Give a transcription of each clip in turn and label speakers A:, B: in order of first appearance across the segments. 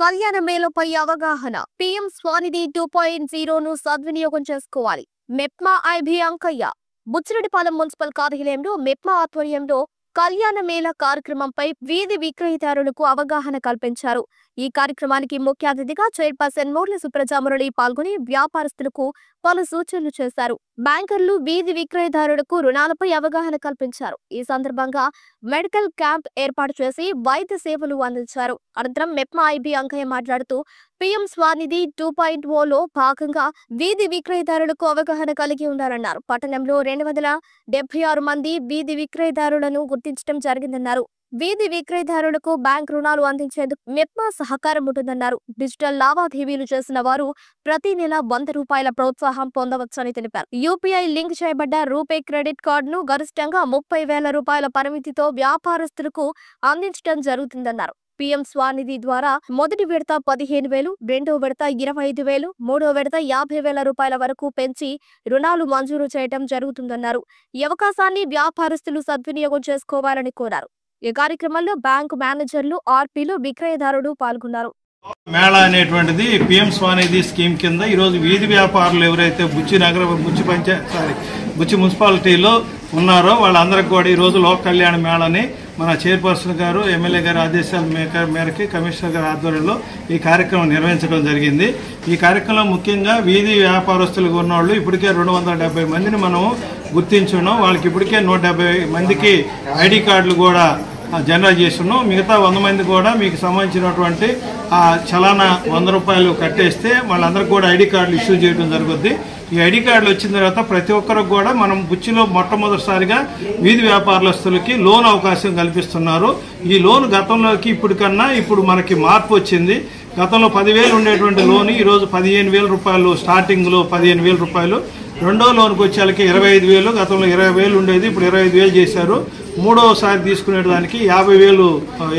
A: కళ్యాణ మేళపై అవగాహన పీఎం స్వానిధి 2.0ను సద్వినియోగం చేసుకోవాలి. మెప్మా ఐబీ అంకయ్య బుచ్చిరెడ్డిపాలెం మున్సిపల్ కార్యాలయంలో మెప్మా ఆధ్వర్యంలో కళ్యాణ మేళ కార్యక్రమంపై వీధి విక్రయదారులకు అవగాహన కల్పించారు. ఈ కార్యక్రమానికి ముఖ్య అతిథిగా చైర్పర్సన్ మోర్ల సుప్రజామురళి పాల్గొని వ్యాపారస్తులకు పలు సూచనలు చేశారు. బ్యాంకర్లు వీధి విక్రయదారులకు రుణాలపై అవగాహన కల్పించారు. ఈ సందర్భంగా మెడికల్ క్యాంప్ ఏర్పాటు చేసి వైద్య సేవలు అందించారు. అనంతరం మెప్మా ఐబీ అంకయ్య మాట్లాడుతూ పీఎం స్వానిధి 2.0లో భాగంగా వీధి విక్రయదారులకు అవగాహన కలిగి ఉండాలన్నారు. పట్టణంలో 276 మంది వీధి విక్రయదారులను గుర్తించడం జరిగిందన్నారు. వీధి విక్రయదారులకు బ్యాంక్ రుణాలు అందించేందుకు మెప్మా సహకారం ఉంటుందన్నారు. డిజిటల్ లావాదేవీలు చేసిన వారు ప్రతి నెల 100 రూపాయల ప్రోత్సాహం పొందవచ్చని తెలిపారు. యూపీఐ లింక్ చేయబడ్డ రూపే క్రెడిట్ కార్డును గరిష్టంగా 30,000 రూపాయల పరిమితితో వ్యాపారస్తులకు అందించడం జరుగుతుందన్నారు. పీఎం స్వానిధి ద్వారా మొదటి విడత 15,000, రెండో విడత 25,000, మూడో విడత 50,000 రూపాయల వరకు పెంచి రుణాలు మంజూరు చేయడం జరుగుతుందన్నారు. ఈ అవకాశాన్ని వ్యాపారస్తులు సద్వినియోగం చేసుకోవాలని కోరారు. ఈ కార్యక్రమంలో బ్యాంకు మేనేజర్లు, ఆర్పీలు, విక్రయదారులు పాల్గొన్నారు.
B: మేళా అనేటువంటిది పీఎం స్వానిధి స్కీమ్ కింద ఈరోజు వీధి వ్యాపారులు ఎవరైతే బుచ్చి మున్సిపాలిటీలో ఉన్నారో వాళ్ళందరికీ కూడా ఈరోజు లోక్ కళ్యాణ మేళాని మన చైర్పర్సన్ గారు, ఎమ్మెల్యే గారి ఆదేశాల మేరకు కమిషనర్ గారి ఆధ్వర్యంలో ఈ కార్యక్రమం నిర్వహించడం జరిగింది. ఈ కార్యక్రమంలో ముఖ్యంగా వీధి వ్యాపారస్తులుగా ఉన్నవాళ్ళు ఇప్పటికే 270 మందిని మనం గుర్తించున్నాం. వాళ్ళకి ఇప్పటికే 170 మందికి ఐడి కార్డులు కూడా జనరేట్ చేస్తున్నాం. మిగతా 100 మంది కూడా మీకు సంబంధించినటువంటి ఆ చలానా 100 రూపాయలు కట్టేస్తే వాళ్ళందరికీ కూడా ఐడి కార్డులు ఇష్యూ చేయడం జరుగుద్ది. ఈ ఐడి కార్డులు వచ్చిన తర్వాత ప్రతి ఒక్కరికి కూడా మనం బుచ్చిలో మొట్టమొదటిసారిగా వీధి వ్యాపారస్తులకి లోన్ అవకాశం కల్పిస్తున్నారు. ఈ లోన్ గతంలోకి ఇప్పటికన్నా ఇప్పుడు మనకి మార్పు వచ్చింది. గతంలో 10,000 ఉండేటువంటి లోన్ ఈరోజు 15,000 రూపాయలు, స్టార్టింగ్లో 15,000 రూపాయలు. రెండో లోన్కి వచ్చేళ్ళకి 25,000, గతంలో 20,000 ఉండేది, ఇప్పుడు 25,000 చేశారు. మూడోసారి తీసుకునే దానికి 50,000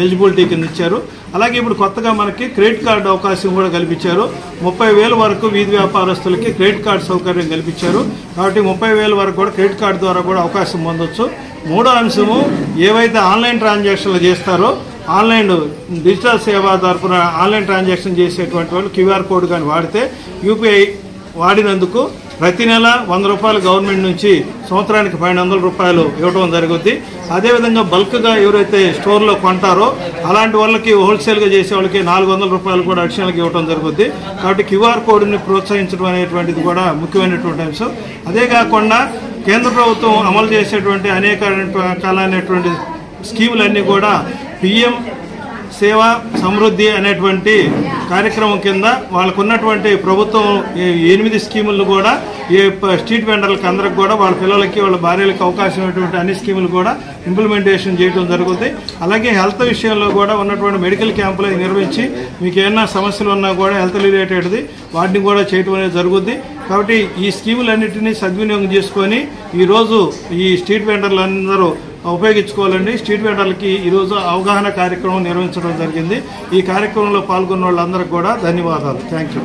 B: ఎలిజిబిలిటీ కింద ఇచ్చారు. అలాగే ఇప్పుడు కొత్తగా మనకి క్రెడిట్ కార్డు అవకాశం కూడా కల్పించారు. 30,000 వరకు వీధి వ్యాపారస్తులకి క్రెడిట్ కార్డు సౌకర్యం కల్పించారు. కాబట్టి 30,000 వరకు కూడా క్రెడిట్ కార్డు ద్వారా కూడా అవకాశం పొందొచ్చు. మూడో అంశము, ఏవైతే ఆన్లైన్ ట్రాన్సాక్షన్లు చేస్తారో ఆన్లైన్ డిజిటల్ సేవ తరఫున ఆన్లైన్ ట్రాన్సాక్షన్ చేసేటువంటి వాళ్ళు క్యూఆర్ కోడ్ కానీ వాడితే యూపీఐ వాడినందుకు ప్రతి నెల 100 రూపాయలు గవర్నమెంట్ నుంచి సంవత్సరానికి 1,200 రూపాయలు ఇవ్వడం జరుగుద్ది. అదేవిధంగా బల్క్గా ఎవరైతే స్టోర్లో కొంటారో అలాంటి వాళ్ళకి హోల్సేల్గా చేసే వాళ్ళకి 400 రూపాయలు కూడా అడిషనల్గా ఇవ్వడం జరుగుద్ది. కాబట్టి క్యూఆర్ కోడ్ని ప్రోత్సహించడం అనేటువంటిది కూడా ముఖ్యమైనటువంటి అంశం. అదే కాకుండా కేంద్ర ప్రభుత్వం అమలు చేసేటువంటి అనేక రకాలైనటువంటి స్కీములన్నీ కూడా పీఎం సేవా సమృద్ధి అనేటువంటి కార్యక్రమం కింద వాళ్ళకున్నటువంటి ప్రభుత్వం 8 స్కీములను కూడా స్ట్రీట్ వెండర్లకు అందరికి కూడా వాళ్ళ పిల్లలకి, వాళ్ళ భార్యలకు అవకాశం ఉన్నటువంటి అన్ని స్కీములు కూడా ఇంప్లిమెంటేషన్ చేయడం జరుగుతుంది. అలాగే హెల్త్ విషయంలో కూడా ఉన్నటువంటి మెడికల్ క్యాంపులు నిర్వహించి మీకు ఏమైనా సమస్యలు ఉన్నా కూడా హెల్త్ రిలేటెడ్ది వాటిని కూడా చేయడం అనేది జరుగుద్ది. కాబట్టి ఈ స్కీములన్నింటినీ సద్వినియోగం చేసుకొని ఈరోజు ఈ స్ట్రీట్ వెండర్లు అందరూ ఉపయోగించుకోవాలండి. స్ట్రీట్ వెండర్లకి ఈరోజు అవగాహన కార్యక్రమం నిర్వహించడం జరిగింది. ఈ కార్యక్రమంలో పాల్గొన్న వాళ్ళందరికీ కూడా ధన్యవాదాలు. Thank you.